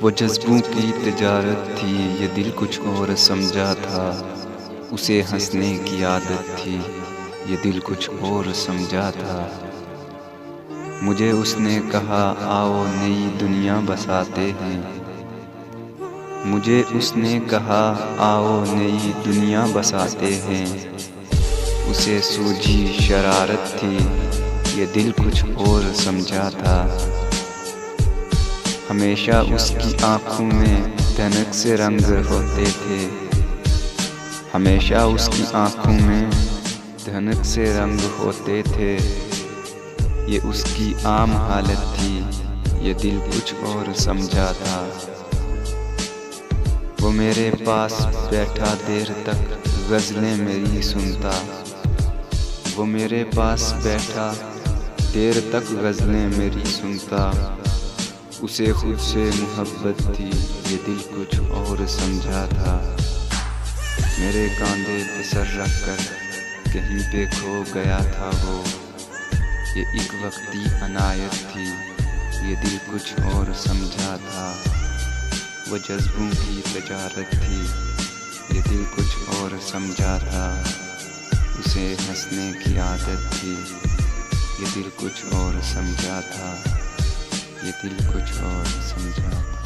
वो जज्बों की तिजारत थी, ये दिल कुछ और समझा था। उसे हंसने की आदत थी, ये दिल कुछ और समझा था। मुझे उसने कहा आओ नई दुनिया बसाते हैं। मुझे उसने कहा आओ नई दुनिया बसाते हैं। उसे सूझी शरारत थी, ये दिल कुछ और समझा था। हमेशा उसकी आँखों में धनक से रंग होते थे। हमेशा उसकी आँखों में धनक से रंग होते थे। ये उसकी आम हालत थी, ये दिल कुछ और समझा था। वो मेरे पास बैठा देर तक गज़लें मेरी सुनता। वो मेरे पास बैठा देर तक गज़लें मेरी सुनता। उसे खुद से मोहब्बत थी, ये दिल कुछ और समझा था। मेरे कांधे पे सर रख कर कहीं पे खो गया था वो। ये एक वक्ती अनायत थी, ये दिल कुछ और समझा था। वो जज्बों की तजारत थी, ये दिल कुछ और समझा था। उसे हंसने की आदत थी, ये दिल कुछ और समझा था। ये दिल कुछ और समझा था।